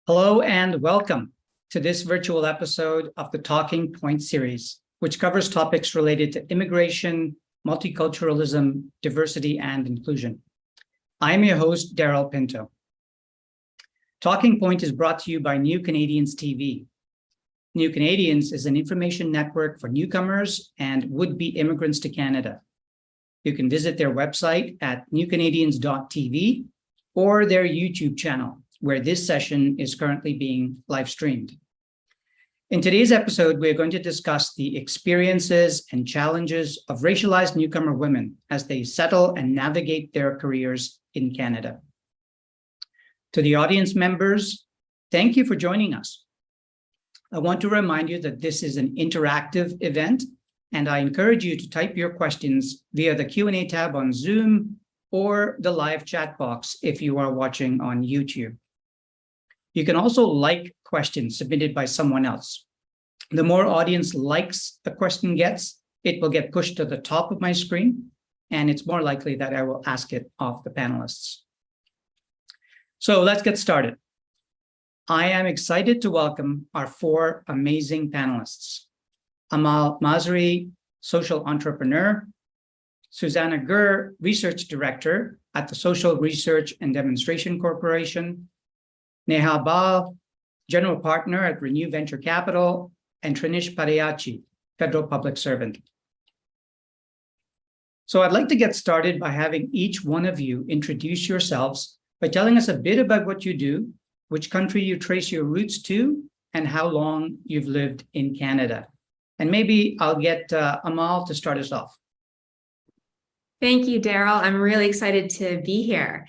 Hello and welcome to this virtual episode of the Talking Point series, which covers topics related to immigration, multiculturalism, diversity, and inclusion. I'm your host, Darrell Pinto. Talking Point is brought to you by New Canadians TV. New Canadians is an information network for newcomers and would-be immigrants to Canada. You can visit their website at newcanadians.tv or their YouTube channel, where this session is currently being live streamed. In today's episode, we're going to discuss the experiences and challenges of racialized newcomer women as they settle and navigate their careers in Canada. To the audience members, thank you for joining us. I want to remind you that this is an interactive event, and I encourage you to type your questions via the Q&A tab on Zoom or the live chat box if you are watching on YouTube. You can also like questions submitted by someone else. The more audience likes a question gets, it will get pushed to the top of my screen, and it's more likely that I will ask it of the panelists. So let's get started. I am excited to welcome our four amazing panelists: Amal, Masri, social entrepreneur; Susanna Ger, research director at the Social Research and Demonstration Corporation; Neha, Bahl, general partner at Renew Venture Capital; and Trinish, Padayachee, federal public servant. So I'd like to get started by having each one of you introduce yourselves by telling us a bit about what you do, which country you trace your roots to, and how long you've lived in Canada. And maybe I'll get Amal to start us off. Thank you, Darrell. I'm really excited to be here.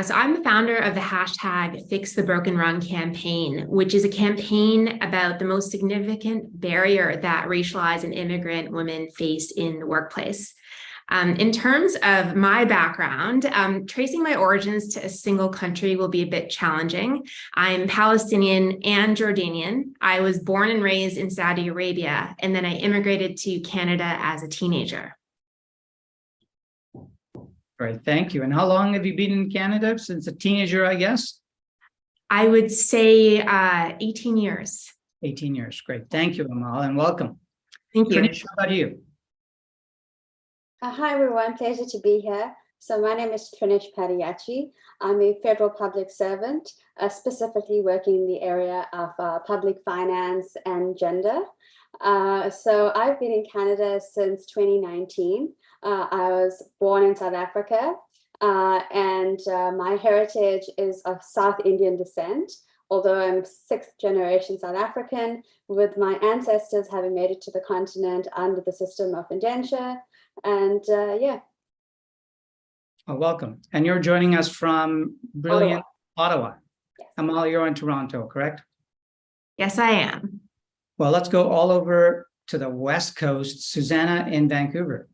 So I'm the founder of the hashtag Fix the Broken Rung campaign, which is a campaign about the most significant barrier that racialized and immigrant women face in the workplace. In terms of my background, tracing my origins to a single country will be a bit challenging. I'm Palestinian and Jordanian. I was born and raised in Saudi Arabia, and then I immigrated to Canada as a teenager. Great, thank you. And how long have you been in Canada? Since a teenager, I guess? I would say 18 years. 18 years, great. Thank you, Amal, and welcome. Thank you. Trinish, how about you? Hi, everyone. Pleasure to be here. So my name is Trinish Padayachee. I'm a federal public servant, specifically working in the area of public finance and gender. So I've been in Canada since 2019. I was born in South Africa, and my heritage is of South Indian descent, although I'm sixth generation South African, with my ancestors having made it to the continent under the system of indenture. And yeah. Oh, welcome. And you're joining us from brilliant Ottawa. Yes. Amal, you're in Toronto, correct? Yes, I am. Well, let's go all over to the West Coast. Susanna in Vancouver.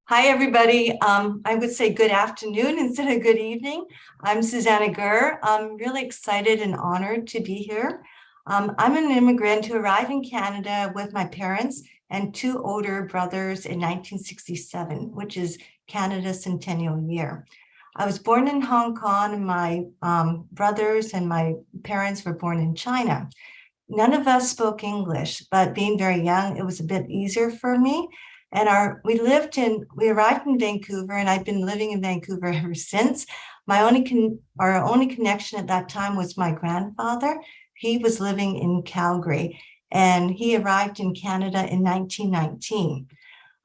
Hi, everybody. I would say good afternoon instead of good evening. I'm Susanna Ger. I'm really excited and honored to be here. I'm an immigrant who arrived in Canada with my parents and two older brothers in 1967, which is Canada's centennial year. I was born in Hong Kong, and my brothers and my parents were born in China. None of us spoke English, but being very young, it was a bit easier for me. And we arrived in Vancouver, and I've been living in Vancouver ever since. Our only connection at that time was my grandfather. He was living in Calgary, and he arrived in Canada in 1919.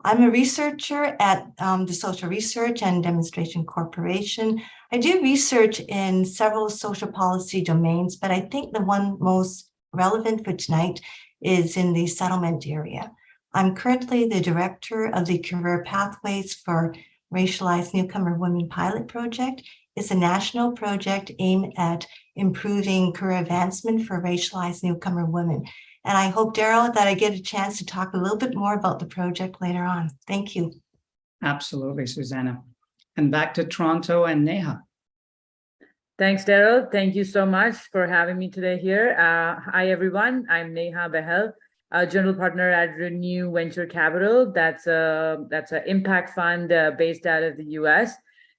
I'm a researcher at the Social Research and Demonstration Corporation. I do research in several social policy domains, but I think the one most relevant for tonight is in the settlement area. I'm currently the director of the Career Pathways for Racialized Newcomer Women Pilot Project. It's a national project aimed at improving career advancement for racialized newcomer women. And I hope, Darrell, that I get a chance to talk a little bit more about the project later on. Thank you. Absolutely, Susanna. And back to Toronto and Neha. Thanks, Darrell. Thank you so much for having me today here. Hi, everyone. I'm Neha Bahl, general partner at Renew Venture Capital. That's an impact fund based out of the US.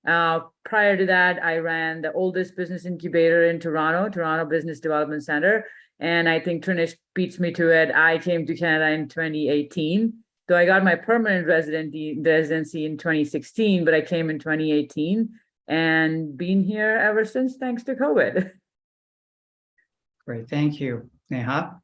Prior to that, I ran the oldest business incubator in Toronto Business Development Center. And I think Trinish beats me to it. I came to Canada in 2018. Though I got my permanent residency in 2016, but I came in 2018 and been here ever since, thanks to COVID. Great, thank you, Neha.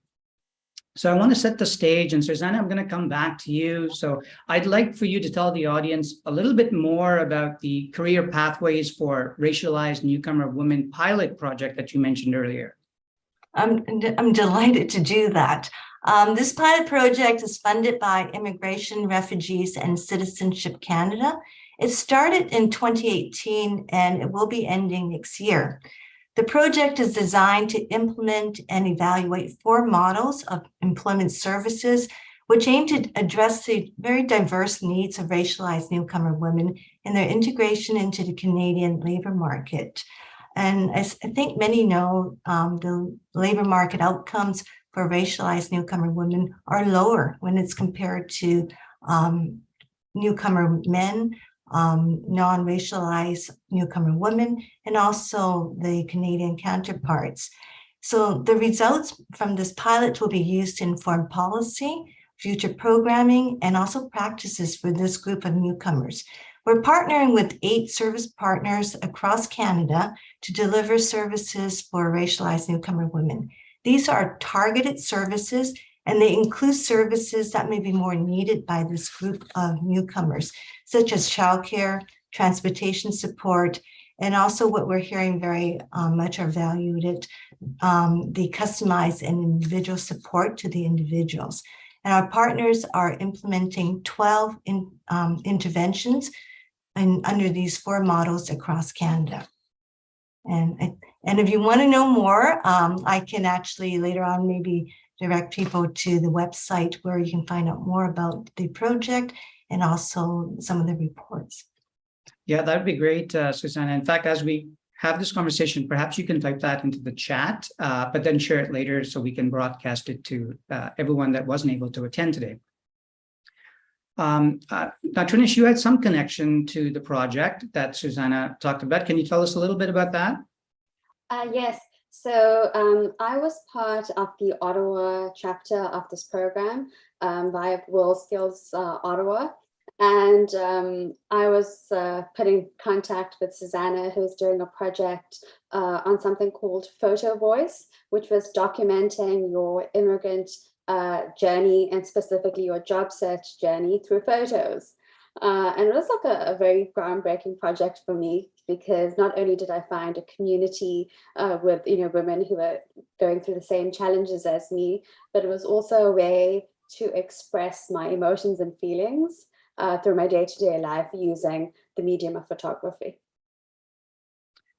So I want to set the stage, and Susanna, I'm going to come back to you. So I'd like for you to tell the audience a little bit more about the career pathways for Racialized Newcomer Women pilot project that you mentioned earlier. I'm delighted to do that. This pilot project is funded by Immigration, Refugees, and Citizenship Canada. It started in 2018 and it will be ending next year. The project is designed to implement and evaluate 4 models of employment services, which aim to address the very diverse needs of racialized newcomer women in their integration into the Canadian labor market. And as I think many know, the labor market outcomes for racialized newcomer women are lower when it's compared to newcomer men, non-racialized newcomer women, and also the Canadian counterparts. So the results from this pilot will be used to inform policy, future programming, and also practices for this group of newcomers. We're partnering with 8 service partners across Canada to deliver services for racialized newcomer women. These are targeted services, and they include services that may be more needed by this group of newcomers, such as childcare, transportation support, and also what we're hearing very much are valued at the customized and individual support to the individuals. And our partners are implementing 12 interventions under these 4 models across Canada. And if you want to know more, I can actually later on maybe direct people to the website where you can find out more about the project and also some of the reports. Yeah, that would be great, Susanna. In fact, as we have this conversation, perhaps you can type that into the chat, but then share it later so we can broadcast it to everyone that wasn't able to attend today. Now, Trinish, you had some connection to the project that Susanna talked about. Can you tell us a little bit about that? Yes. So I was part of the Ottawa chapter of this program via WorldSkills Ottawa. And I was put in contact with Susanna, who was doing a project on something called Photo Voice, which was documenting your immigrant journey and specifically your job search journey through photos. And it was like a very groundbreaking project for me, because not only did I find a community with women who were going through the same challenges as me, but it was also a way to express my emotions and feelings through my day-to-day life using the medium of photography.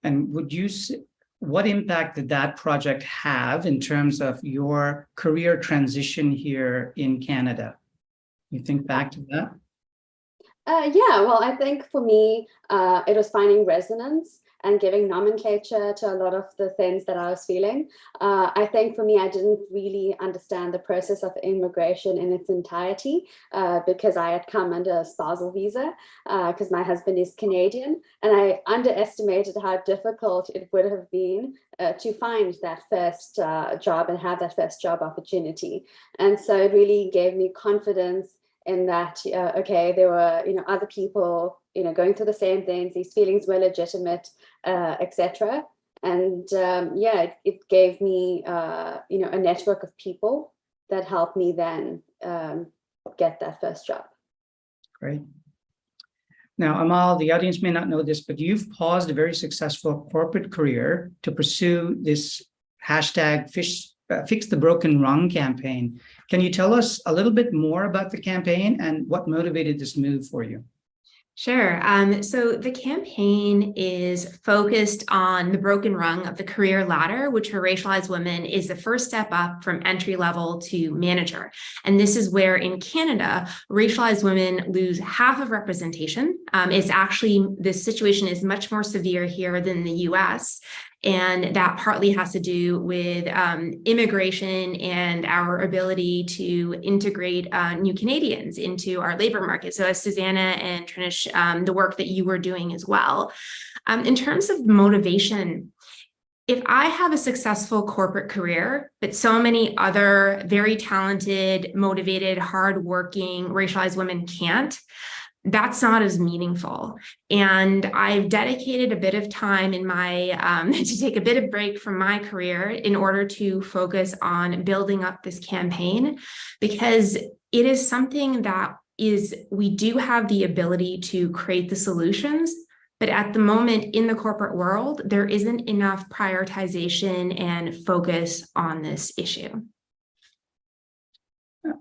And what impact did that project have in terms of your career transition here in Canada? You think back to that? Yeah, well, I think for me, it was finding resonance and giving nomenclature to a lot of the things that I was feeling. I think for me, I didn't really understand the process of immigration in its entirety because I had come under a spousal visa because my husband is Canadian, and I underestimated how difficult it would have been to find that first job and have that first job opportunity. And so it really gave me confidence in that, okay, there were, other people, going through the same things, these feelings were legitimate, etc. And yeah, it gave me, a network of people that helped me then get that first job. Great. Now, Amal, the audience may not know this, but you've paused a very successful corporate career to pursue this hashtag Fix the Broken Rung campaign. Can you tell us a little bit more about the campaign and what motivated this move for you? Sure. So the campaign is focused on the broken rung of the career ladder, which for racialized women is the first step up from entry level to manager. And this is where in Canada, racialized women lose half of representation. It's actually, this situation is much more severe here than the US. And that partly has to do with immigration and our ability to integrate new Canadians into our labor market. So as Susanna and Trinish, the work that you were doing as well. In terms of motivation, if I have a successful corporate career, but so many other very talented, motivated, hardworking, racialized women can't, that's not as meaningful. And I've dedicated a bit of time in my, to take a bit of break from my career in order to focus on building up this campaign, because it is something that we do have the ability to create the solutions. But at the moment in the corporate world, there isn't enough prioritization and focus on this issue.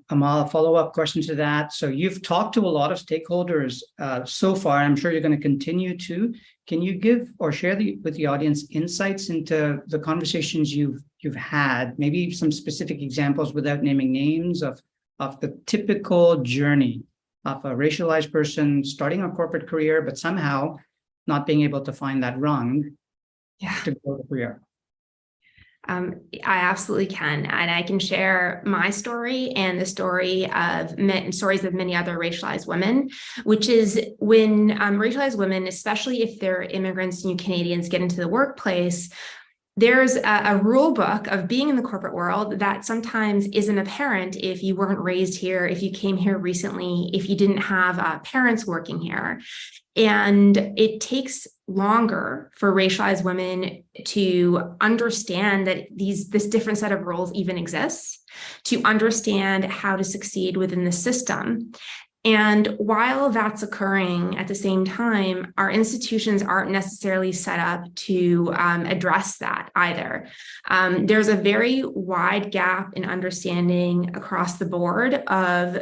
Amal, a follow-up question to that. So you've talked to a lot of stakeholders so far. I'm sure you're going to continue to. Can you give or share with the audience insights into the conversations you've had? Maybe some specific examples without naming names of the typical journey of a racialized person starting a corporate career, but somehow not being able to find that rung to grow the career. I absolutely can. And I can share my story and the stories of many other racialized women, which is when racialized women, especially if they're immigrants, new Canadians, get into the workplace, there's a rule book of being in the corporate world that sometimes isn't apparent if you weren't raised here, if you came here recently, if you didn't have parents working here. And it takes longer for racialized women to understand that this different set of roles even exists, to understand how to succeed within the system. And while that's occurring at the same time, our institutions aren't necessarily set up to address that either. There's a very wide gap in understanding across the board of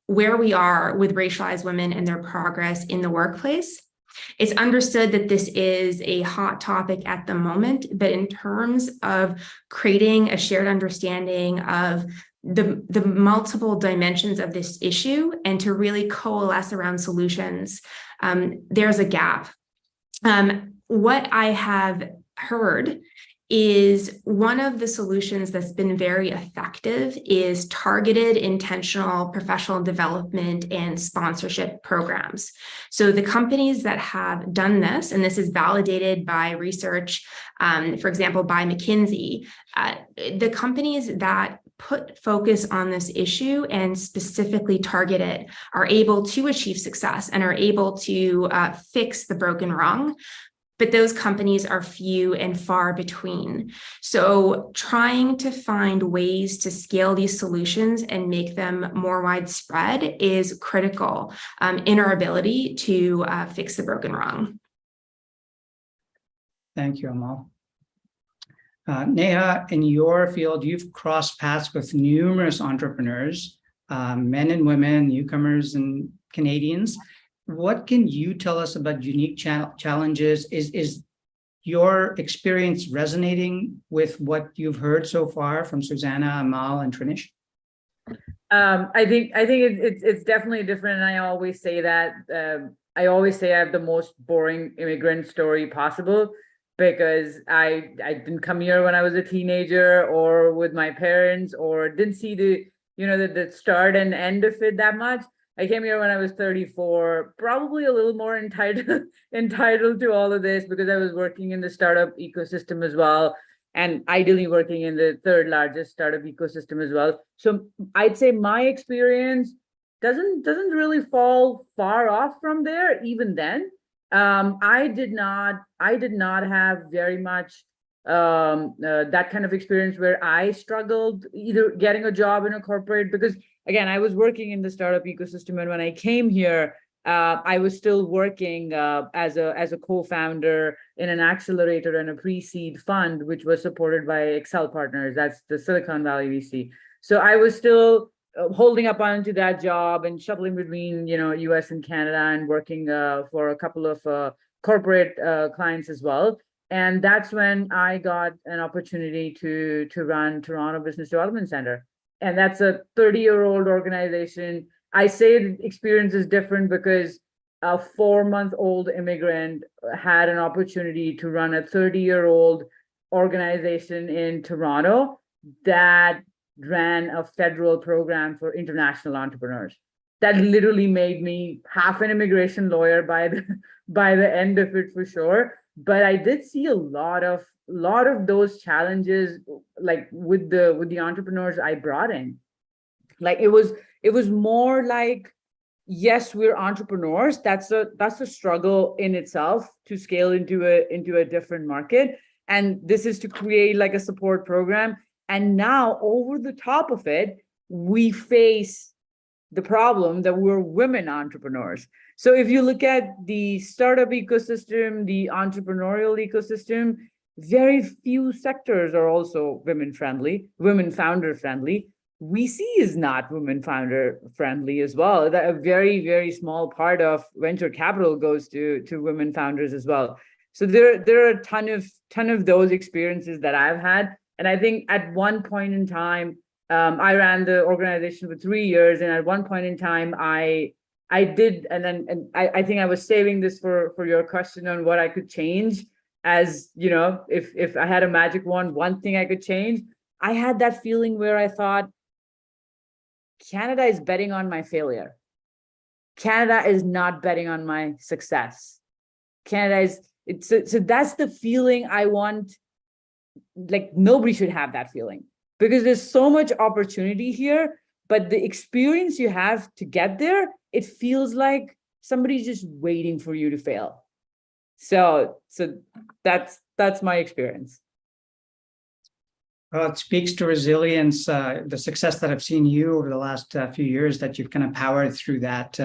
where we are with racialized women and their progress in the workplace. It's understood that this is a hot topic at the moment, but in terms of creating a shared understanding of the multiple dimensions of this issue and to really coalesce around solutions, there's a gap. What I have heard is one of the solutions that's been very effective is targeted, intentional professional development and sponsorship programs. So the companies that have done this, and this is validated by research, for example, by McKinsey, the companies that put focus on this issue and specifically target it are able to achieve success and are able to fix the broken rung. But those companies are few and far between. So trying to find ways to scale these solutions and make them more widespread is critical in our ability to fix the broken rung. Thank you, Amal. Neha, in your field, you've crossed paths with numerous entrepreneurs, men and women, newcomers and Canadians. What can you tell us about unique challenges? Is your experience resonating with what you've heard so far from Susanna, Amal, and Trinish? I think it's definitely different. And I always say that I have the most boring immigrant story possible, because I didn't come here when I was a teenager or with my parents, or didn't see the start and end of it that much. I came here when I was 34, probably a little more entitled to all of this, because I was working in the startup ecosystem as well, and ideally working in the third largest startup ecosystem as well. So I'd say my experience doesn't really fall far off from there. Even then, I did not have very much that kind of experience where I struggled either getting a job in a corporate, because again, I was working in the startup ecosystem, and when I came here, I was still working as a co-founder in an accelerator and a pre-seed fund, which was supported by Excel Partners. That's the Silicon Valley VC. So I was still holding up onto that job and shuttling between US and Canada, and working for a couple of corporate clients as well. And that's when I got an opportunity to run Toronto Business Development Center. And that's a 30-year-old organization. I say the experience is different because a 4-month-old immigrant had an opportunity to run a 30-year-old organization in Toronto that ran a federal program for international entrepreneurs. That literally made me half an immigration lawyer by the end of it, for sure. But I did see a lot of those challenges, like with the entrepreneurs I brought in. Like it was more like, yes, we're entrepreneurs. That's a struggle in itself to scale into a different market. And this is to create like a support program. And now over the top of it, we face the problem that we're women entrepreneurs. So if you look at the startup ecosystem, the entrepreneurial ecosystem, very few sectors are also women founder friendly. VC is not women founder friendly as well. That a very, very small part of venture capital goes to women founders as well. So there are a ton of those experiences that I've had. And I think at one point in time, I ran the organization for 3 years, and at one point in time, I did, and I think I was saving this for your question on what I could change. As you know, if I had a magic wand, one thing I could change, I had that feeling where I thought, Canada is betting on my failure. Canada is not betting on my success. So that's the feeling I want. Like nobody should have that feeling, because there's so much opportunity here, but the experience you have to get there, it feels like somebody's just waiting for you to fail. So that's my experience. Well, it speaks to resilience, the success that I've seen you over the last few years, that you've kind of powered through that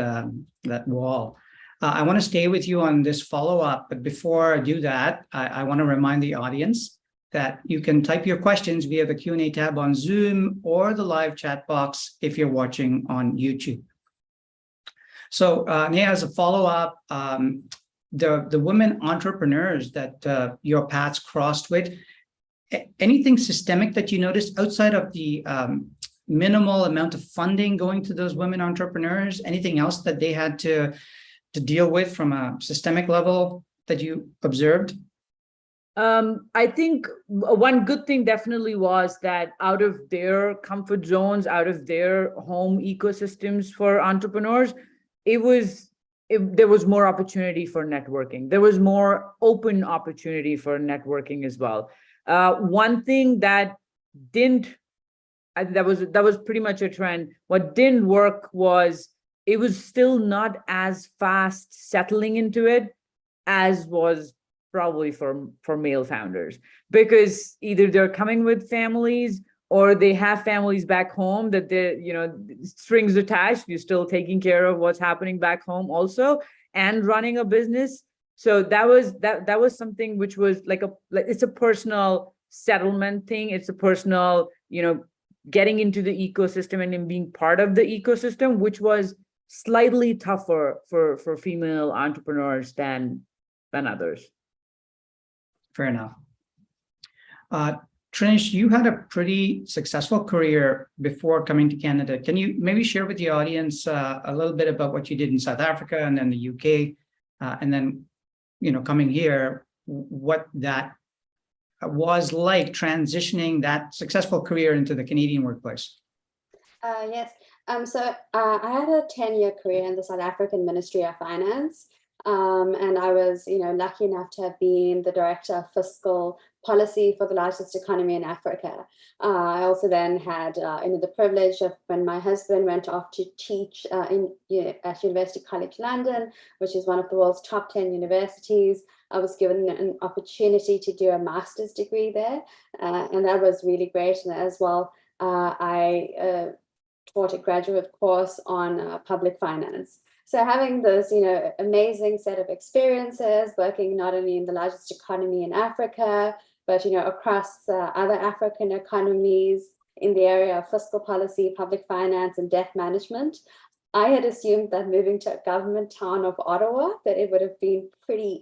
wall. I want to stay with you on this follow-up, but before I do that, I want to remind the audience that you can type your questions via the Q&A tab on Zoom or the live chat box if you're watching on YouTube. So Neha, as a follow-up, the women entrepreneurs that your paths crossed with, anything systemic that you noticed outside of the minimal amount of funding going to those women entrepreneurs? Anything else that they had to deal with from a systemic level that you observed? I think one good thing definitely was that out of their comfort zones, out of their home ecosystems for entrepreneurs, there was more opportunity for networking. There was more open opportunity for networking as well. One thing that was pretty much a trend. What didn't work was it was still not as fast settling into it as was probably for male founders, because either they're coming with families or they have families back home that they're, strings attached. You're still taking care of what's happening back home also and running a business. So that was something which was it's a personal settlement thing. It's a personal, getting into the ecosystem and being part of the ecosystem, which was slightly tougher for female entrepreneurs than others. Fair enough. Trinish, you had a pretty successful career before coming to Canada. Can you maybe share with the audience a little bit about what you did in South Africa and then the UK, and then, coming here, what that was like transitioning that successful career into the Canadian workplace? Yes. So I had a 10-year career in the South African Ministry of Finance. And I was, lucky enough to have been the director of fiscal policy for the largest economy in Africa. I also then had, the privilege of, when my husband went off to teach at University College London, which is one of the world's top 10 universities, I was given an opportunity to do a master's degree there, and that was really great. And as well, I taught a graduate course on public finance. So having this, amazing set of experiences, working not only in the largest economy in Africa, but, across other African economies in the area of fiscal policy, public finance, and debt management, I had assumed that moving to a government town of Ottawa, that it would have been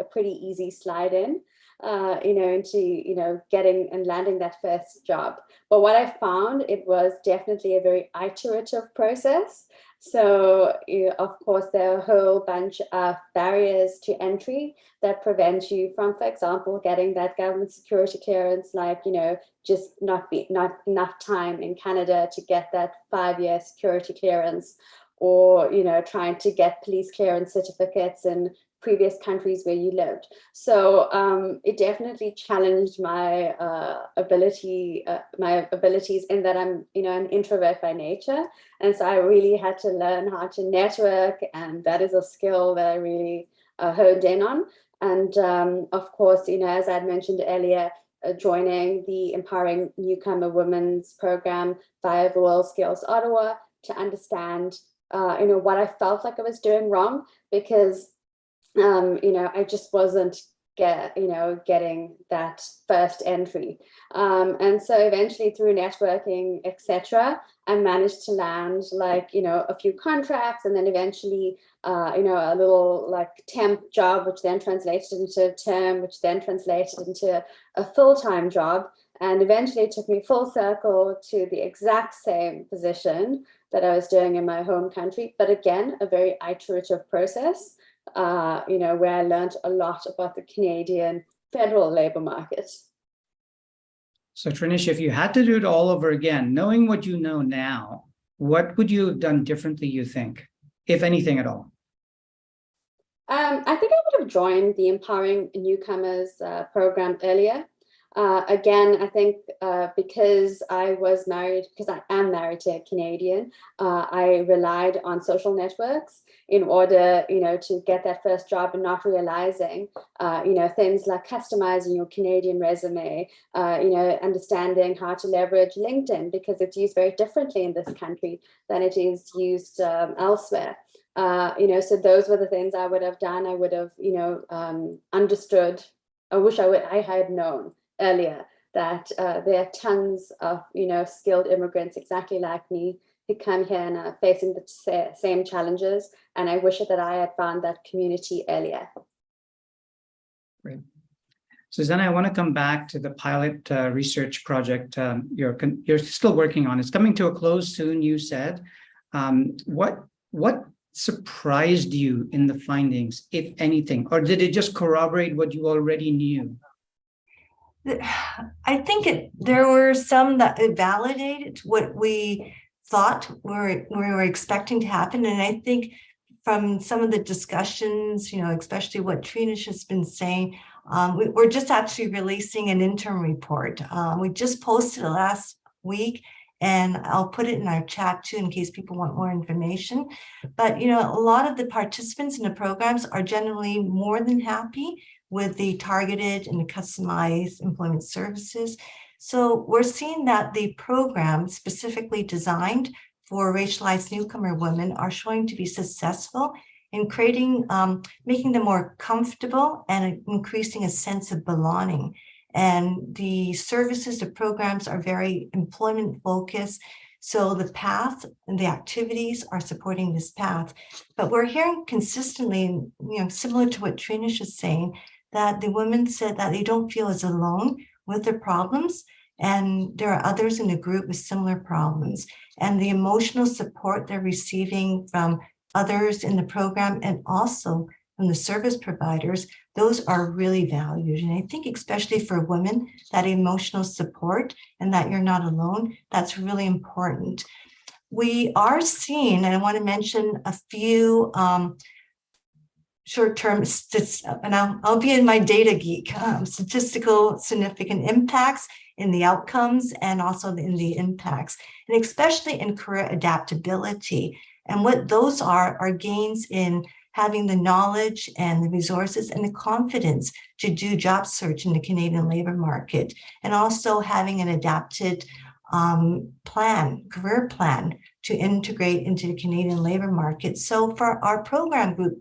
a pretty easy slide in, into, getting and landing that first job. But what I found, it was definitely a very iterative process. So, of course, there are a whole bunch of barriers to entry that prevent you from, for example, getting that government security clearance, like, just not enough time in Canada to get that 5-year security clearance, or, trying to get police clearance certificates in previous countries where you lived. So it definitely challenged my abilities in that I'm, an introvert by nature. And so I really had to learn how to network, and that is a skill that I really honed in on. And of course, as I'd mentioned earlier, joining the Empowering Newcomer Women's Program via the World Skills Ottawa to understand, what I felt like I was doing wrong, because I just wasn't getting that first entry. And so eventually through networking, etc., I managed to land a few contracts, and then eventually, a little temp job, which then translated into a term, which then translated into a full-time job. And eventually it took me full circle to the exact same position that I was doing in my home country. But again, a very iterative process. Where I learned a lot about the Canadian federal labor market. So Trinish, if you had to do it all over again, knowing what you know now, what would you have done differently, you think, if anything at all? I think I would have joined the Empowering Newcomers program earlier. Again, I think because I am married to a Canadian, I relied on social networks in order, to get that first job, and not realizing, things like customizing your Canadian resume, understanding how to leverage LinkedIn, because it's used very differently in this country than it is used elsewhere. So those were the things I would have done. I would have, understood. I wish I had known earlier that there are tons of, skilled immigrants exactly like me who come here and are facing the same challenges. And I wish that I had found that community earlier. Great. Susanna, I want to come back to the pilot research project you're still working on. It's coming to a close soon, you said. What surprised you in the findings, if anything, or did it just corroborate what you already knew? I think there were some that validated what we thought we were expecting to happen. And I think from some of the discussions, especially what Trinish has been saying, we're just actually releasing an interim report. We just posted it last week, and I'll put it in our chat too in case people want more information. But, a lot of the participants in the programs are generally more than happy with the targeted and the customized employment services. So we're seeing that the programs specifically designed for racialized newcomer women are showing to be successful in creating, making them more comfortable and increasing a sense of belonging. And the services, the programs are very employment focused. So the path and the activities are supporting this path. But we're hearing consistently, similar to what Trinish is saying, that the women said that they don't feel as alone with their problems, and there are others in the group with similar problems. And the emotional support they're receiving from others in the program and also from the service providers, those are really valued. And I think especially for women, that emotional support and that you're not alone, that's really important. We are seeing, and I want to mention a few short-term, and I'll be in my data geek, statistical significant impacts in the outcomes and also in the impacts, and especially in career adaptability. And what those are gains in having the knowledge and the resources and the confidence to do job search in the Canadian labor market, and also having an adapted career plan to integrate into the Canadian labor market. So for our program group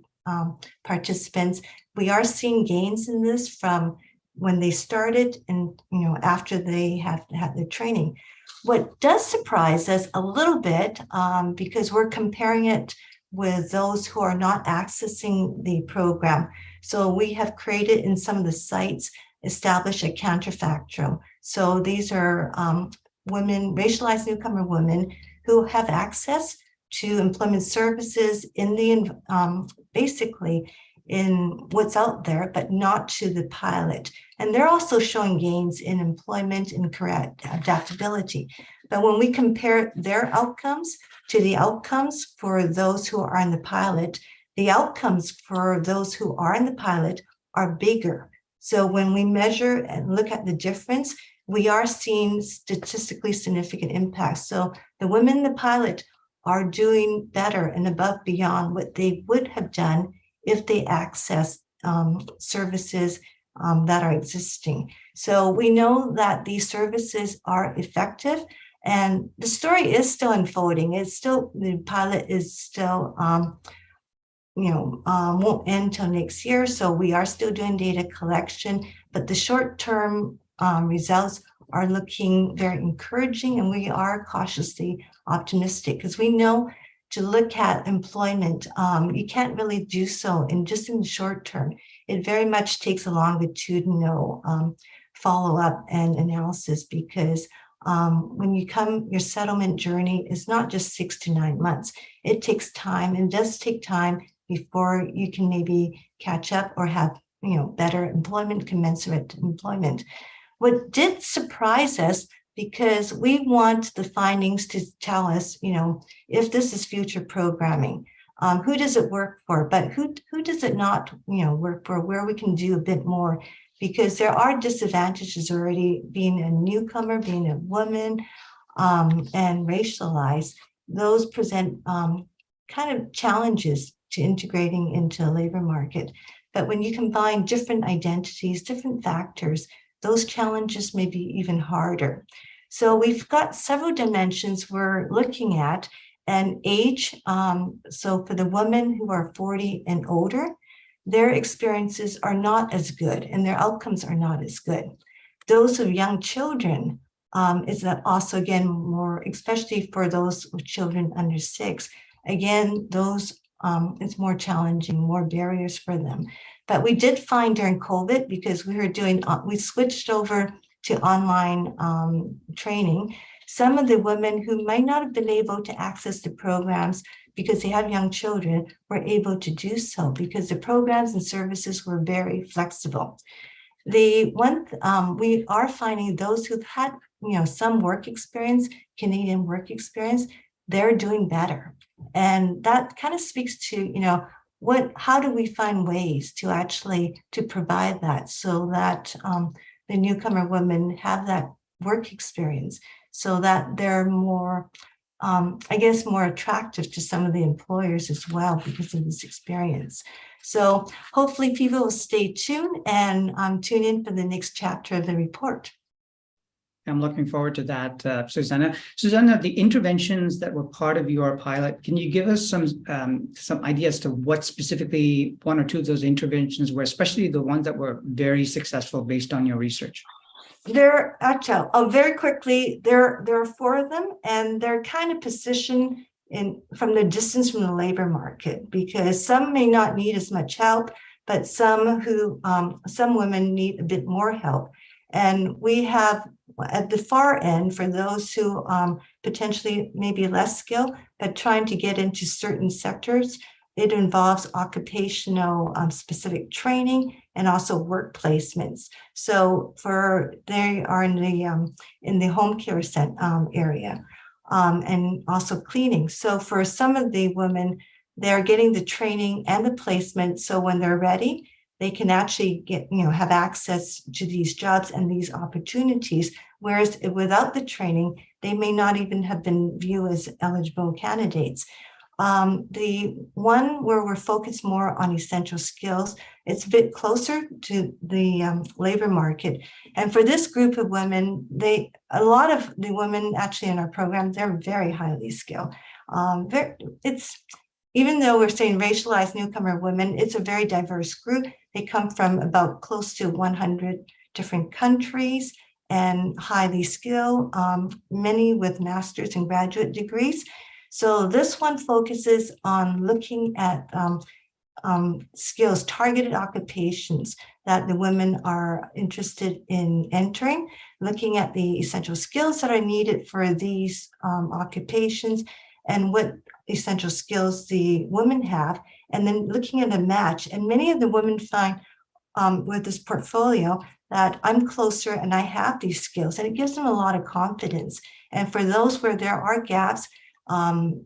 participants, we are seeing gains in this from when they started and after they have had their training. What does surprise us a little bit, because we're comparing it with those who are not accessing the program. So we have created in some of the sites, established a counterfactual. So these are women, racialized newcomer women who have access to employment services in the basically in what's out there, but not to the pilot. And they're also showing gains in employment and career adaptability. But when we compare their outcomes to the outcomes for those who are in the pilot, the outcomes for those who are in the pilot are bigger. So when we measure and look at the difference, we are seeing statistically significant impacts. So the women in the pilot are doing better and above beyond what they would have done if they access services that are existing. So we know that these services are effective, and the story is still unfolding. It's still, the pilot is still, won't end till next year. So we are still doing data collection, but the short-term results are looking very encouraging, and we are cautiously optimistic because we know to look at employment, you can't really do so in the short term. It very much takes a longitudinal follow-up and analysis, because when you come, your settlement journey is not just 6 to 9 months. It takes time, and does take time before you can maybe catch up or have better employment, commensurate employment. What did surprise us, because we want the findings to tell us, if this is future programming, who does it work for, but who does it not, work for, where we can do a bit more, because there are disadvantages already, being a newcomer, being a woman, and racialized. Those present kind of challenges to integrating into the labor market. But when you combine different identities, different factors, those challenges may be even harder. So we've got several dimensions we're looking at, and age. So for the women who are 40 and older, their experiences are not as good and their outcomes are not as good. Those with young children is that also, again, more, especially for those with children under 6, again, those it's more challenging, more barriers for them. But we did find during COVID, because we switched over to online training, some of the women who might not have been able to access the programs because they have young children were able to do so because the programs and services were very flexible. The one we are finding, those who've had some work experience, Canadian work experience, they're doing better. And that kind of speaks to, how do we find ways to actually to provide that, so that the newcomer women have that work experience, so that they're more, more attractive to some of the employers as well because of this experience. So hopefully people will stay tuned and tune in for the next chapter of the report. I'm looking forward to that, Susanna. Susanna, the interventions that were part of your pilot, can you give us some ideas to what specifically one or two of those interventions were, especially the ones that were very successful based on your research? There, very quickly, there are 4 of them, and they're kind of positioned from the distance from the labor market, because some may not need as much help, but some women need a bit more help. And we have at the far end, for those who potentially maybe less skilled, but trying to get into certain sectors, it involves occupational specific training and also work placements. So they are in the home care area and also cleaning. So for some of the women, they're getting the training and the placement. So when they're ready, they can actually have access to these jobs and these opportunities. Whereas without the training, they may not even have been viewed as eligible candidates. The one where we're focused more on essential skills, it's a bit closer to the labor market. And for this group of women, a lot of the women actually in our program, they're very highly skilled. Even though we're saying racialized newcomer women, it's a very diverse group. They come from about close to 100 different countries and highly skilled, many with master's and graduate degrees. So this one focuses on looking at skills, targeted occupations that the women are interested in entering, looking at the essential skills that are needed for these occupations and what essential skills the women have, and then looking at a match. And many of the women find with this portfolio that I'm closer and I have these skills, and it gives them a lot of confidence. And for those where there are gaps,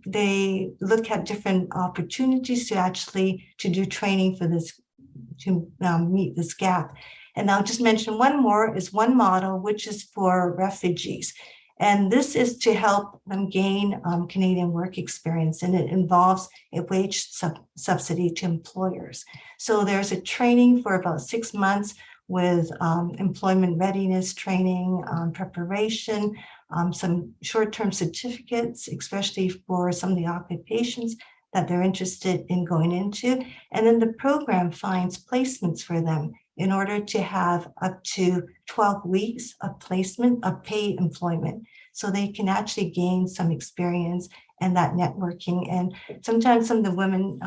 they look at different opportunities to do training for this, to meet this gap. And I'll just mention one more is one model, which is for refugees. And this is to help them gain Canadian work experience, and it involves a wage subsidy to employers. So there's a training for about 6 months with employment readiness training, preparation, some short-term certificates, especially for some of the occupations that they're interested in going into. And then the program finds placements for them in order to have up to 12 weeks of placement of paid employment. So they can actually gain some experience and that networking. And sometimes some of the women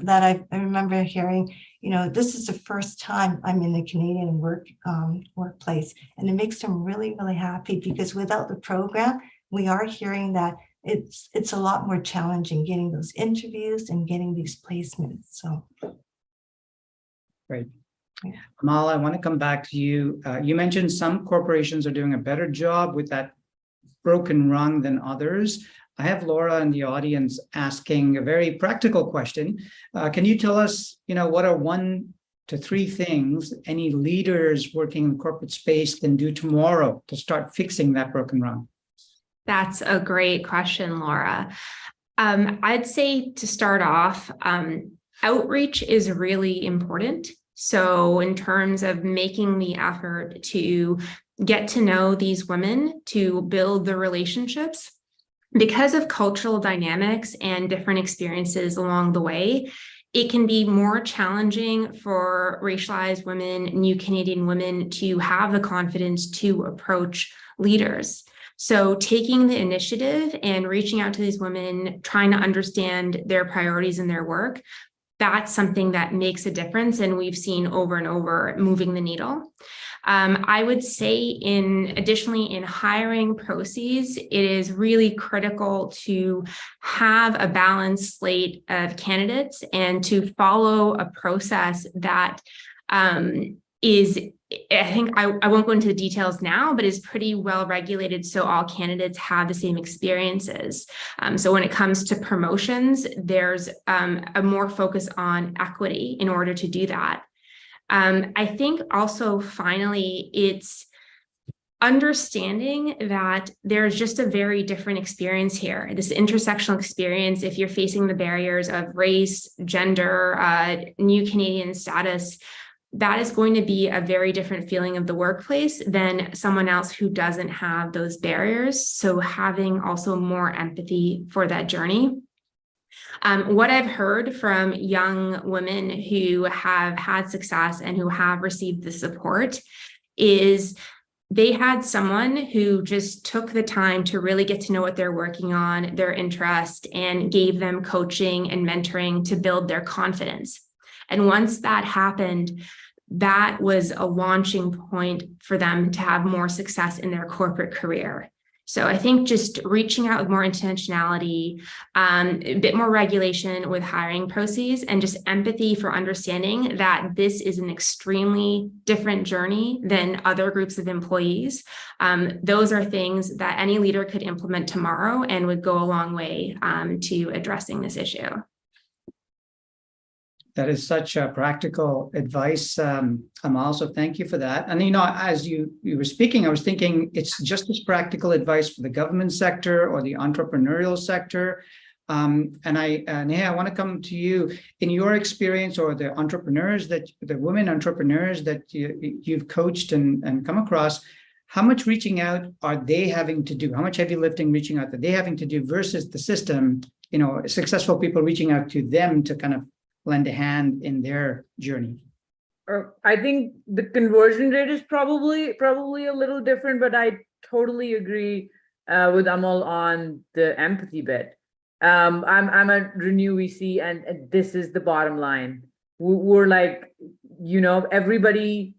that I remember hearing, this is the first time I'm in the Canadian workplace. And it makes them really, really happy, because without the program, we are hearing that it's a lot more challenging getting those interviews and getting these placements. So. Great. Amal, I want to come back to you. You mentioned some corporations are doing a better job with that broken rung than others. I have Laura in the audience asking a very practical question. Can you tell us, what are 1 to 3 things any leaders working in corporate space can do tomorrow to start fixing that broken rung? That's a great question, Laura. I'd say to start off, outreach is really important. So in terms of making the effort to get to know these women, to build the relationships, because of cultural dynamics and different experiences along the way, it can be more challenging for racialized women, new Canadian women, to have the confidence to approach leaders. So taking the initiative and reaching out to these women, trying to understand their priorities in their work, that's something that makes a difference, and we've seen over and over moving the needle. I would say additionally in hiring processes, it is really critical to have a balanced slate of candidates and to follow a process that is, I think I won't go into the details now, but is pretty well regulated, so all candidates have the same experiences. So when it comes to promotions, there's a more focus on equity in order to do that. I think also finally, it's understanding that there's just a very different experience here. This intersectional experience, if you're facing the barriers of race, gender, new Canadian status, that is going to be a very different feeling of the workplace than someone else who doesn't have those barriers. So having also more empathy for that journey. What I've heard from young women who have had success and who have received the support is they had someone who just took the time to really get to know what they're working on, their interest, and gave them coaching and mentoring to build their confidence. And once that happened, that was a launching point for them to have more success in their corporate career. So I think just reaching out with more intentionality, a bit more regulation with hiring processes, and just empathy for understanding that this is an extremely different journey than other groups of employees. Those are things that any leader could implement tomorrow and would go a long way to addressing this issue. That is such practical advice, Amal, so thank you for that. And, as you were speaking, I was thinking it's just as practical advice for the government sector or the entrepreneurial sector. And Neha, I want to come to you. In your experience, or the women entrepreneurs that you've coached and come across, how much reaching out are they having to do? How much heavy lifting reaching out are they having to do versus the system, successful people reaching out to them to kind of lend a hand in their journey? I think the conversion rate is probably a little different, but I totally agree with Amal on the empathy bit. I'm a Renew VC, and this is the bottom line. We're like, everybody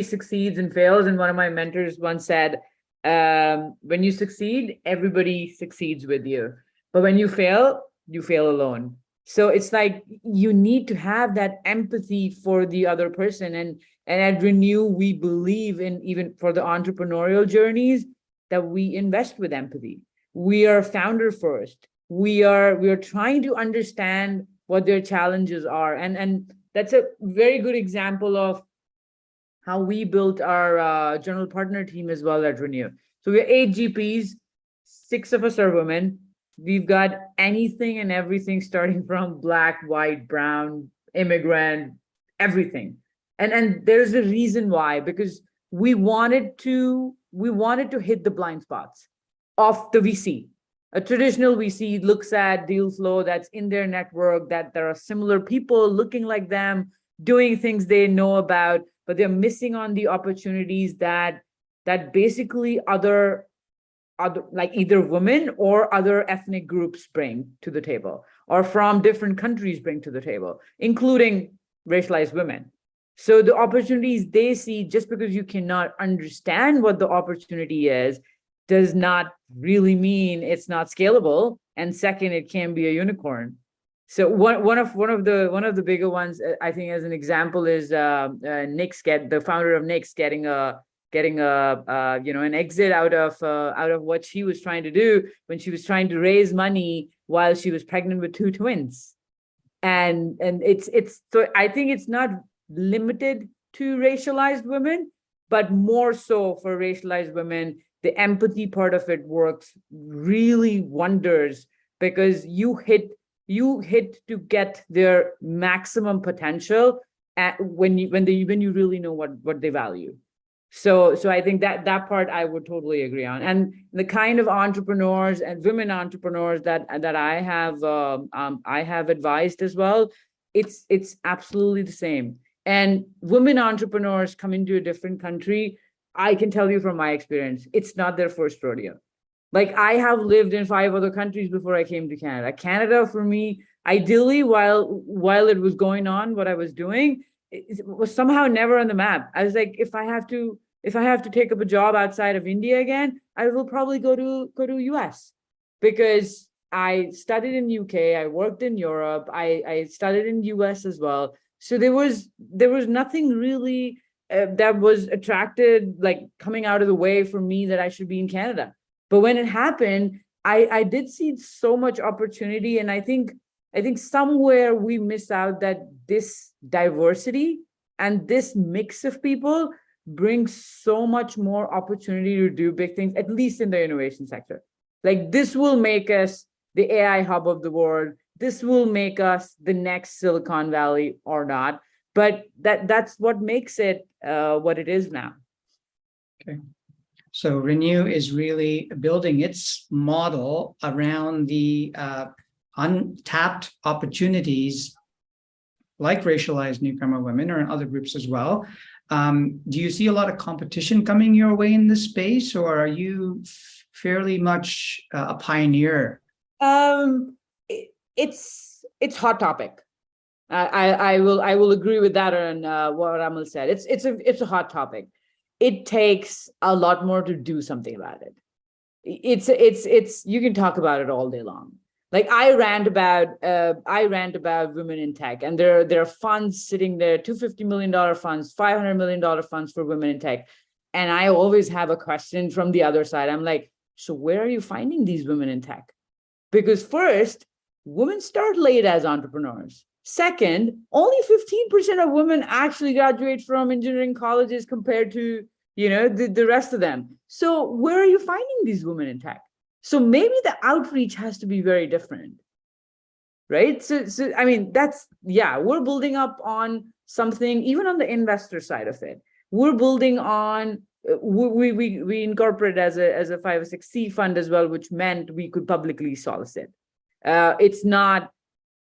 succeeds and fails. And one of my mentors once said, when you succeed, everybody succeeds with you. But when you fail, you fail alone. So it's like you need to have that empathy for the other person. And at Renew, we believe in, even for the entrepreneurial journeys, that we invest with empathy. We are founder first. We are trying to understand what their challenges are. And that's a very good example of how we built our general partner team as well at Renew. So we're 8 GPs, 6 of us are women. We've got anything and everything, starting from Black, white, brown, immigrant, everything. And there's a reason why, because we wanted to hit the blind spots of the VC. A traditional VC looks at deal flow that's in their network, that there are similar people looking like them, doing things they know about, but they're missing on the opportunities that basically other like either women or other ethnic groups bring to the table, or from different countries bring to the table, including racialized women. So the opportunities they see, just because you cannot understand what the opportunity is, does not really mean it's not scalable. And second, it can be a unicorn. So one of the bigger ones, I think, as an example, is the founder of Nix getting an exit out of what she was trying to do when she was trying to raise money while she was pregnant with 2 twins. And it's so I think it's not limited to racialized women, but more so for racialized women, the empathy part of it works really wonders, because you hit to get their maximum potential when you really know what they value. So I think that part I would totally agree on. And the kind of entrepreneurs and women entrepreneurs that I have advised as well, it's absolutely the same. And women entrepreneurs coming to a different country, I can tell you from my experience, it's not their first rodeo. Like, I have lived in 5 other countries before I came to Canada. Canada, for me, ideally, while it was going on, what I was doing, it was somehow never on the map. I was like, if I have to take up a job outside of India again, I will probably go to US, because I studied in UK, I worked in Europe, I studied in US as well. So there was nothing really that was attracted, like, coming out of the way for me that I should be in Canada. But when it happened, I did see so much opportunity, and I think somewhere we miss out that this diversity and this mix of people brings so much more opportunity to do big things, at least in the innovation sector. Like, this will make us the AI hub of the world. This will make us the next Silicon Valley or not. But that's what makes it what it is now. Okay. So Renew is really building its model around the untapped opportunities like racialized newcomer women, or in other groups as well. Do you see a lot of competition coming your way in this space, or are you fairly much a pioneer? It's hot topic. I will agree with that on what Amal said. It's a hot topic. It takes a lot more to do something about it. It's you can talk about it all day long. Like, I rant about women in tech, and there are funds sitting there, $250 million funds, $500 million funds for women in tech. And I always have a question from the other side. I'm like, so where are you finding these women in tech? Because first, women start late as entrepreneurs. Second, only 15% of women actually graduate from engineering colleges compared to, the rest of them. So where are you finding these women in tech? So maybe the outreach has to be very different, right? So I mean, we're building up on something, even on the investor side of it. We're building on, we incorporated as a 506c fund as well, which meant we could publicly solicit. It's not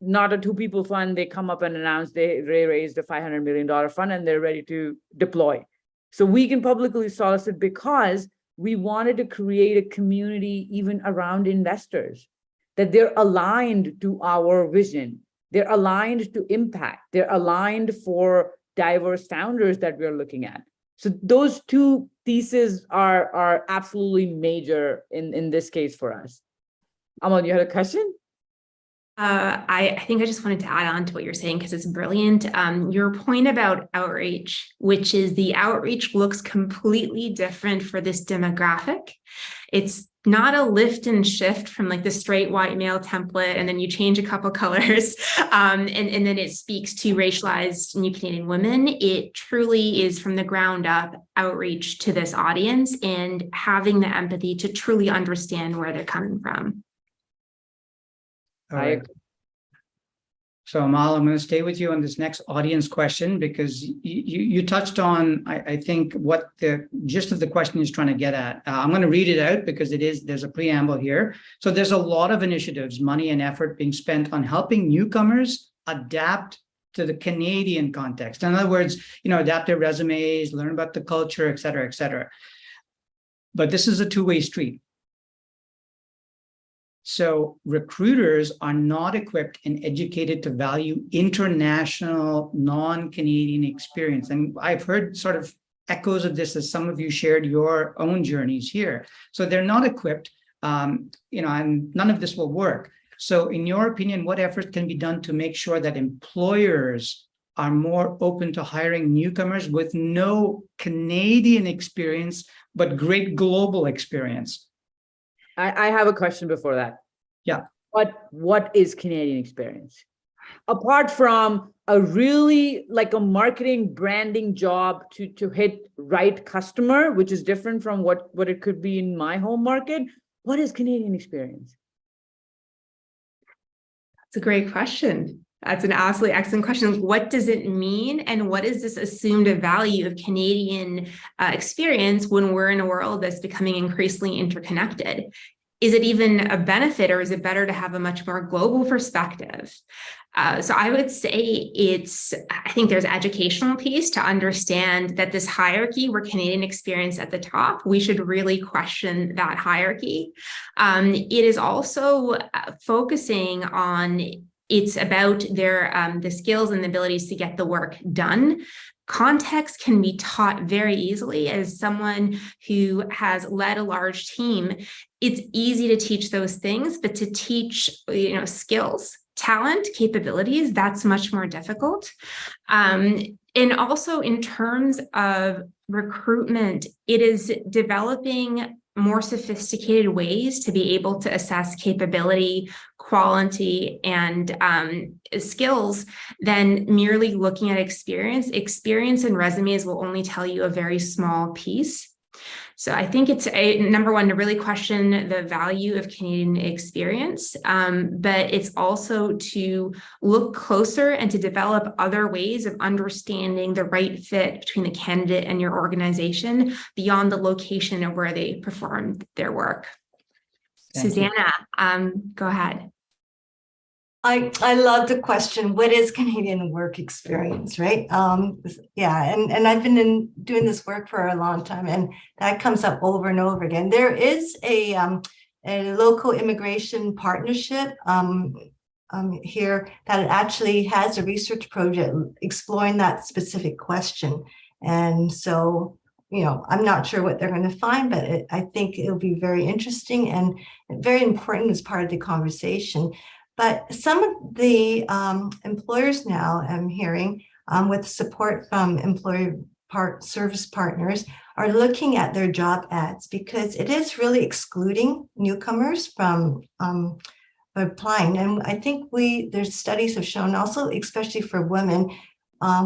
a 2-people fund. They come up and announce they raised a $500 million fund and they're ready to deploy. So we can publicly solicit because we wanted to create a community even around investors, that they're aligned to our vision. They're aligned to impact. They're aligned for diverse founders that we're looking at. So those 2 pieces are absolutely major in this case for us. Amal, you had a question? I think I just wanted to add on to what you're saying because it's brilliant. Your point about outreach, which is the outreach looks completely different for this demographic. It's not a lift and shift from like the straight white male template, and then you change a couple colors, and then it speaks to racialized New Canadian women. It truly is from the ground up outreach to this audience and having the empathy to truly understand where they're coming from. All right. So Amal, I'm going to stay with you on this next audience question because you touched on, I think, what the gist of the question is trying to get at. I'm going to read it out because there's a preamble here. So there's a lot of initiatives, money and effort being spent on helping newcomers adapt to the Canadian context. In other words, adapt their resumes, learn about the culture, et cetera, et cetera. But this is a two-way street. So recruiters are not equipped and educated to value international, non-Canadian experience. And I've heard sort of echoes of this as some of you shared your own journeys here. So they're not equipped, and none of this will work. So in your opinion, what efforts can be done to make sure that employers are more open to hiring newcomers with no Canadian experience, but great global experience? I have a question before that. Yeah. What is Canadian experience? Apart from a really like a marketing branding job to hit right customer, which is different from what it could be in my home market, what is Canadian experience? That's a great question. That's an absolutely excellent question. What does it mean? And what is this assumed value of Canadian experience when we're in a world that's becoming increasingly interconnected? Is it even a benefit, or is it better to have a much more global perspective? So I would say I think there's educational piece to understand that this hierarchy where Canadian experience at the top, we should really question that hierarchy. It is also focusing on it's about the skills and the abilities to get the work done. Context can be taught very easily. As someone who has led a large team, it's easy to teach those things, but to teach, skills, talent, capabilities, that's much more difficult. And also in terms of recruitment, it is developing more sophisticated ways to be able to assess capability, quality, and skills than merely looking at experience. Experience and resumes will only tell you a very small piece. So I think it's number one, to really question the value of Canadian experience, but it's also to look closer and to develop other ways of understanding the right fit between the candidate and your organization beyond the location of where they perform their work. Thank Susanna, go ahead. I love the question, what is Canadian work experience, right? Yeah, and I've been doing this work for a long time, and that comes up over and over again. There is a local immigration partnership here that actually has a research project exploring that specific question. And so, I'm not sure what they're going to find, but I think it'll be very interesting and very important as part of the conversation. But some of the employers now I'm hearing with support from employer service partners are looking at their job ads because it is really excluding newcomers from applying. And I think there's studies have shown also, especially for women,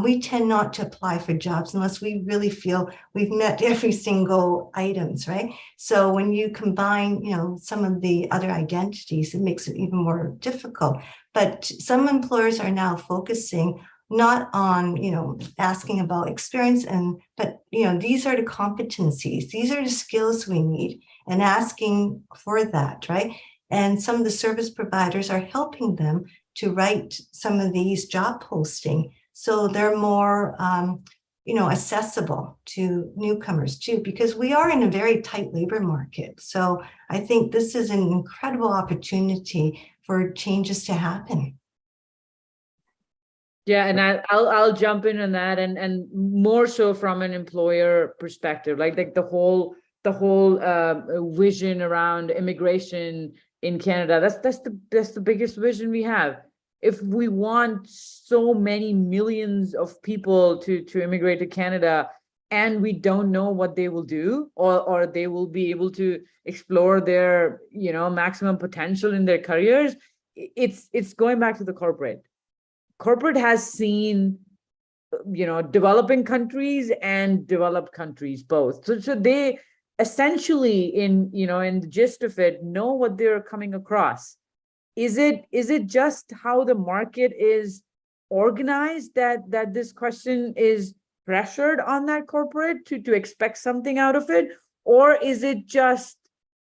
we tend not to apply for jobs unless we really feel we've met every single items, right? So when you combine, some of the other identities, it makes it even more difficult. But some employers are now focusing not on, asking about experience, but these are the competencies, these are the skills we need, and asking for that, right? And some of the service providers are helping them to write some of these job posting, so they're more, accessible to newcomers too, because we are in a very tight labor market. So I think this is an incredible opportunity for changes to happen. Yeah, and I'll jump in on that, and more so from an employer perspective, like the whole vision around immigration in Canada. That's the biggest vision we have. If we want so many millions of people to immigrate to Canada, and we don't know what they will do, or they will be able to explore their, maximum potential in their careers, it's going back to the corporate. Corporate has seen, developing countries and developed countries both. So they essentially, in the gist of it, know what they're coming across. Is it just how the market is organized that this question is pressured on that corporate to expect something out of it? Or is it just,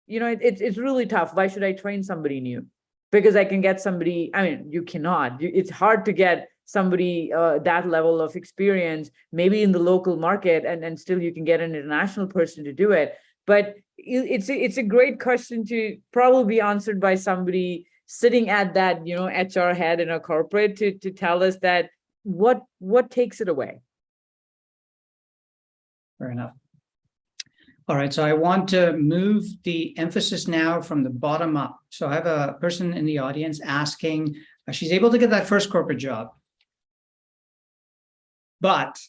it's really tough. Why should I train somebody new? Because I can get somebody, you cannot. It's hard to get somebody that level of experience, maybe in the local market, and still you can get an international person to do it. But it's a great question to probably be answered by somebody sitting at that, HR head in a corporate to tell us that what takes it away. Fair enough. All right, so I want to move the emphasis now from the bottom up. So I have a person in the audience asking, she's able to get that first corporate job, but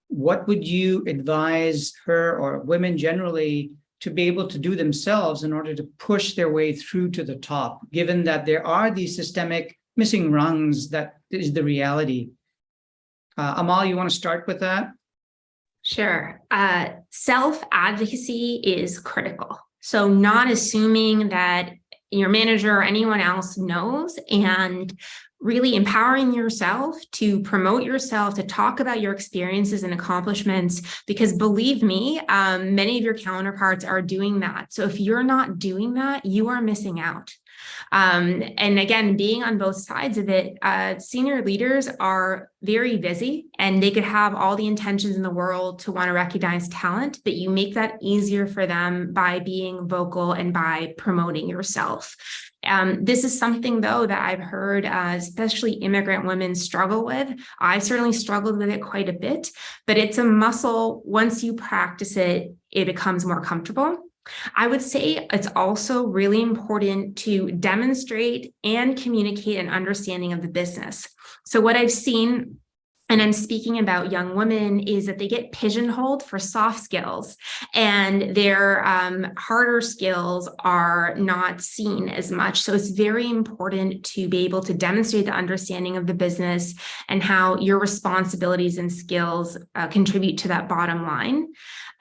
what would you advise her or women generally to be able to do themselves in order to push their way through to the top, given that there are these systemic missing rungs that is the reality? Amal, you want to start with that? Sure. Self-advocacy is critical. So not assuming that your manager or anyone else knows, and really empowering yourself to promote yourself, to talk about your experiences and accomplishments, because believe me, many of your counterparts are doing that. So if you're not doing that, you are missing out. And again, being on both sides of it, senior leaders are very busy, and they could have all the intentions in the world to want to recognize talent, but you make that easier for them by being vocal and by promoting yourself. This is something, though, that I've heard, especially immigrant women struggle with. I certainly struggled with it quite a bit, but it's a muscle. Once you practice it, it becomes more comfortable. I would say it's also really important to demonstrate and communicate an understanding of the business. So what I've seen, and I'm speaking about young women, is that they get pigeonholed for soft skills, and their harder skills are not seen as much. So it's very important to be able to demonstrate the understanding of the business and how your responsibilities and skills contribute to that bottom line.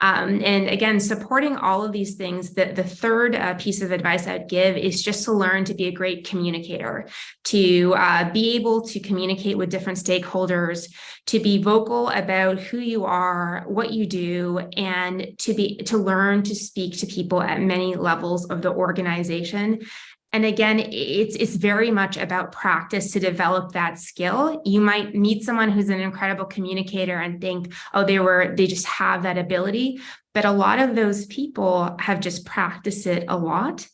And again, supporting all of these things, the third piece of advice I'd give is just to learn to be a great communicator, to be able to communicate with different stakeholders, to be vocal about who you are, what you do, and to learn to speak to people at many levels of the organization. And again, it's very much about practice to develop that skill. You might meet someone who's an incredible communicator and think, oh, they just have that ability. But a lot of those people have just practiced it a lot.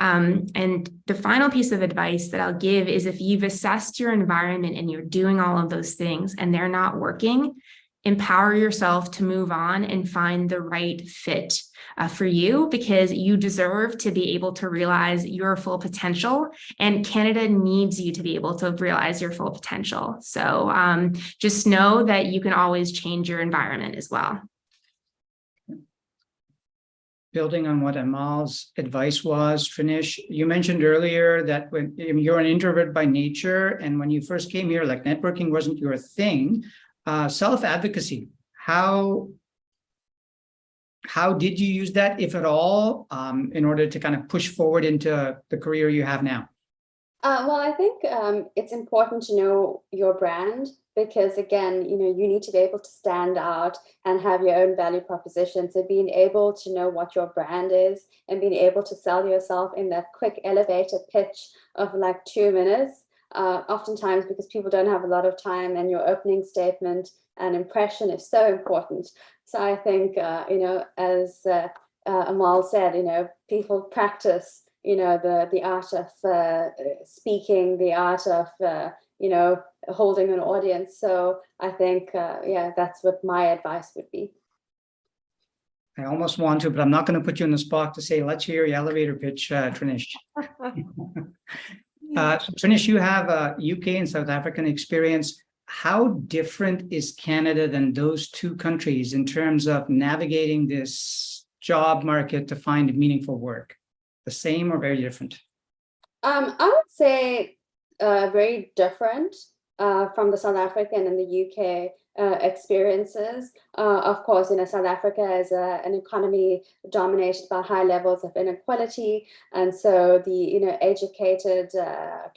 And the final piece of advice that I'll give is, if you've assessed your environment and you're doing all of those things and they're not working, empower yourself to move on and find the right fit for you, because you deserve to be able to realize your full potential, and Canada needs you to be able to realize your full potential. So just know that you can always change your environment as well. Building on what Amal's advice was, Trinish, you mentioned earlier that when you're an introvert by nature, and when you first came here, like, networking wasn't your thing. Self-advocacy, how did you use that, if at all, in order to kind of push forward into the career you have now? Well, I think it's important to know your brand, because again, you need to be able to stand out and have your own value proposition. So being able to know what your brand is and being able to sell yourself in that quick elevator pitch of like 2 minutes, oftentimes because people don't have a lot of time, and your opening statement and impression is so important. So I think, as Amal said, people practice, the art of speaking, the art of, holding an audience. So I think, that's what my advice would be. I almost want to, but I'm not going to put you in the spot to say, let's hear your elevator pitch, Trinish. So Trinish, you have a UK and South African experience. How different is Canada than those two countries in terms of navigating this job market to find meaningful work? The same or very different? I would say very different from the South African and the UK experiences. Of course, South Africa is an economy dominated by high levels of inequality, and so the educated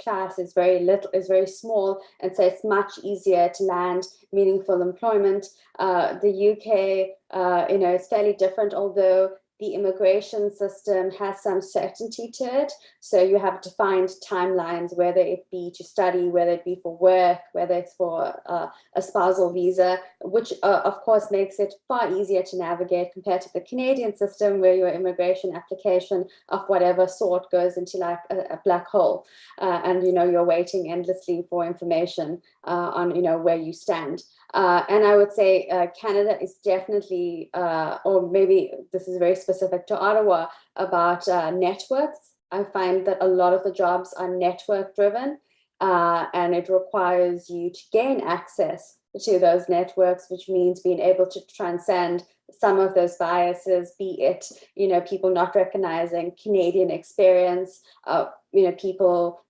class is very small, and so it's much easier to land meaningful employment. The UK, is fairly different, although the immigration system has some certainty to it. So you have defined timelines, whether it be to study, whether it be for work, whether it's for a spousal visa, which of course makes it far easier to navigate compared to the Canadian system, where your immigration application of whatever sort goes into like a black hole. And you're waiting endlessly for information on where you stand. And I would say Canada is definitely, or maybe this is very specific to Ottawa, about networks. I find that a lot of the jobs are network driven, and it requires you to gain access to those networks, which means being able to transcend some of those biases, be it, people not recognizing Canadian experience, people,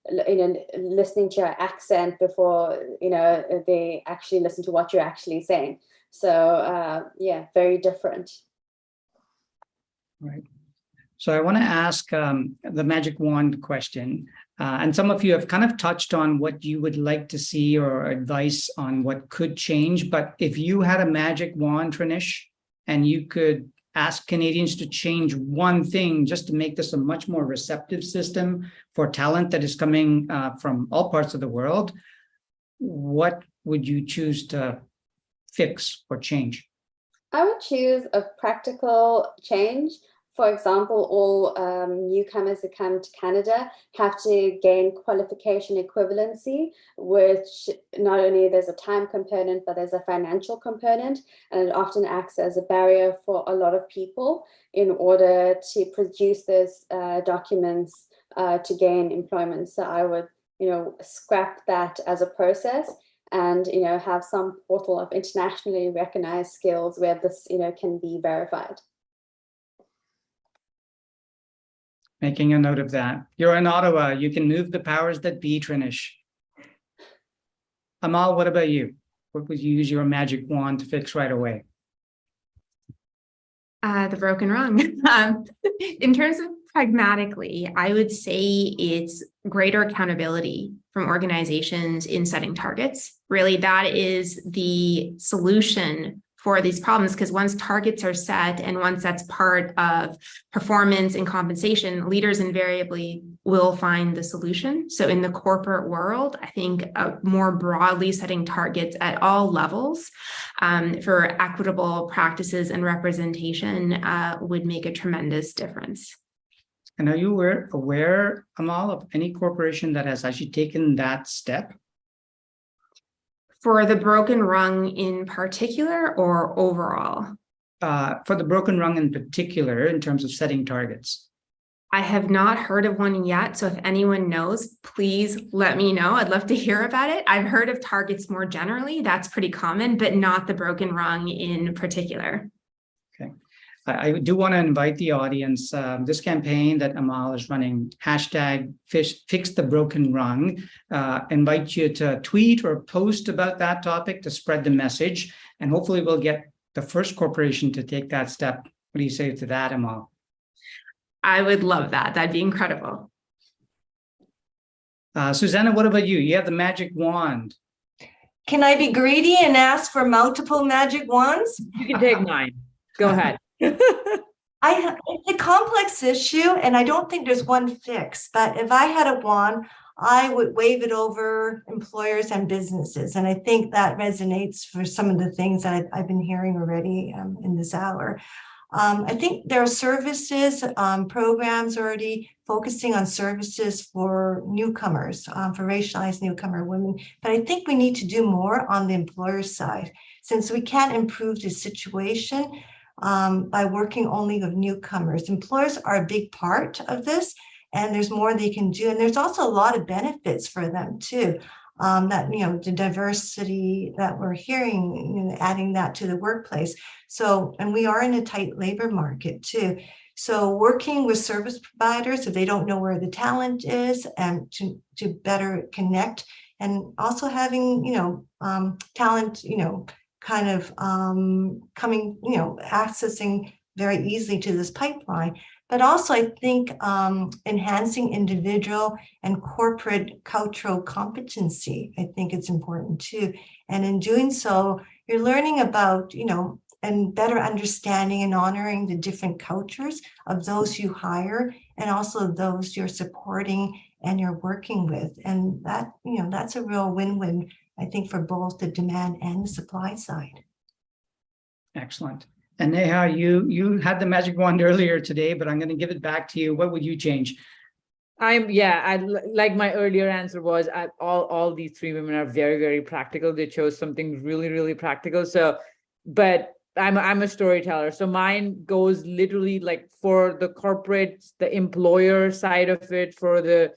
listening to your accent before, they actually listen to what you're actually saying. So, yeah, very different. Right. So I want to ask the magic wand question. And some of you have kind of touched on what you would like to see or advice on what could change. But if you had a magic wand, Trinish, and you could ask Canadians to change one thing just to make this a much more receptive system for talent that is coming from all parts of the world, what would you choose to fix or change? I would choose a practical change. For example, all newcomers that come to Canada have to gain qualification equivalency, which not only there's a time component, but there's a financial component, and it often acts as a barrier for a lot of people in order to produce those documents to gain employment. So I would, scrap that as a process and, have some portal of internationally recognized skills where this, can be verified. Making a note of that. You're in Ottawa. You can move the powers that be, Trinish. Amal, what about you? What would you use your magic wand to fix right away? The broken rung. In terms of pragmatically, I would say it's greater accountability from organizations in setting targets. Really, that is the solution for these problems, because once targets are set and once that's part of performance and compensation, leaders invariably will find the solution. So in the corporate world, I think more broadly setting targets at all levels for equitable practices and representation would make a tremendous difference. And are you aware, Amal, of any corporation that has actually taken that step? For the broken rung in particular or overall? For the broken rung in particular, in terms of setting targets. I have not heard of one yet. So if anyone knows, please let me know. I'd love to hear about it. I've heard of targets more generally. That's pretty common, but not the broken rung in particular. Okay. I do want to invite the audience, this campaign that Amal is running, hashtag Fix the Broken Rung, invite you to tweet or post about that topic to spread the message. And hopefully we'll get the first corporation to take that step. What do you say to that, Amal? I would love that. That'd be incredible. Susanna, what about you? You have the magic wand. Can I be greedy and ask for multiple magic wands? You can take mine. Go ahead. It's a complex issue, and I don't think there's one fix, but if I had a wand, I would wave it over employers and businesses. And I think that resonates for some of the things that I've been hearing already in this hour. I think there are services, programs already focusing on services for newcomers, for racialized newcomer women. But I think we need to do more on the employer side, since we can't improve the situation by working only with newcomers. Employers are a big part of this, and there's more they can do. And there's also a lot of benefits for them too. That, the diversity that we're hearing, adding that to the workplace. So, and we are in a tight labor market too. So working with service providers, if they don't know where the talent is, and to better connect, and also having, talent, kind of coming, accessing very easily to this pipeline. But also, I think enhancing individual and corporate cultural competency, I think it's important too. And in doing so, you're learning about, and better understanding and honoring the different cultures of those you hire, and also those you're supporting and you're working with. And that, that's a real win-win, I think, for both the demand and the supply side. Excellent. And Neha, you had the magic wand earlier today, but I'm going to give it back to you. What would you change? I like my earlier answer was all these three women are very, very practical. They chose something really, really practical. So, but I'm a storyteller. So mine goes literally like for the corporate, the employer side of it, for the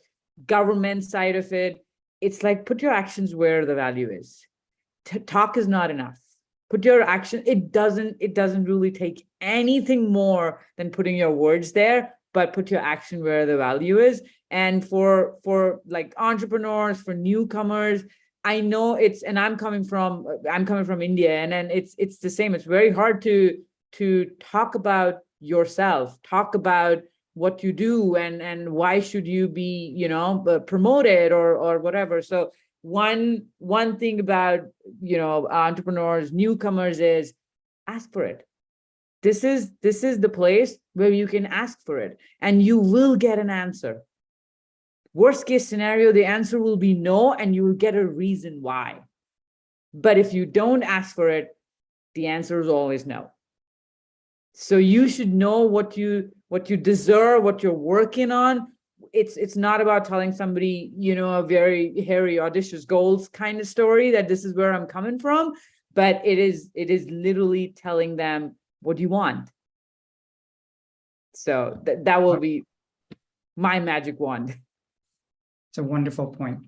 government side of it. It's like, put your actions where the value is. Talk is not enough. Put your action. It doesn't really take anything more than putting your words there, but put your action where the value is. And for like entrepreneurs, for newcomers, I know and I'm coming from India, and then it's the same. It's very hard to talk about yourself, talk about what you do, and why should you be, promoted or whatever. So one thing about, entrepreneurs, newcomers is ask for it. This is the place where you can ask for it, and you will get an answer. Worst case scenario, the answer will be no, and you will get a reason why. But if you don't ask for it, the answer is always no. So you should know what you deserve, what you're working on. It's not about telling somebody, a very hairy, audacious goals kind of story that this is where I'm coming from, but it is literally telling them what you want. So that will be my magic wand. It's a wonderful point.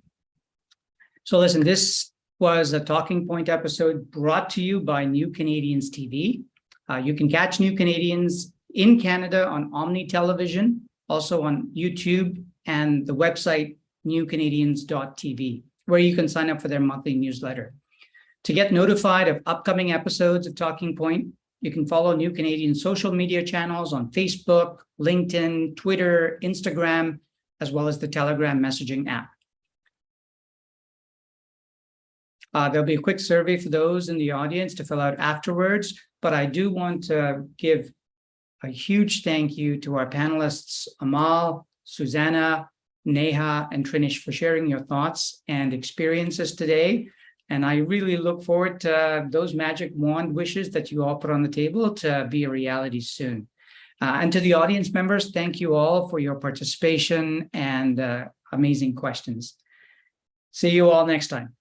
So listen, this was a Talking Point episode brought to you by New Canadians TV. You can catch New Canadians in Canada on Omni Television, also on YouTube, and the website newcanadians.tv, where you can sign up for their monthly newsletter. To get notified of upcoming episodes of Talking Point, you can follow New Canadian social media channels on Facebook, LinkedIn, Twitter, Instagram, as well as the Telegram messaging app. There'll be a quick survey for those in the audience to fill out afterwards, but I do want to give a huge thank you to our panelists, Amal, Susanna, Neha, and Trinish, for sharing your thoughts and experiences today. And I really look forward to those magic wand wishes that you all put on the table to be a reality soon. And to the audience members, thank you all for your participation and amazing questions. See you all next time.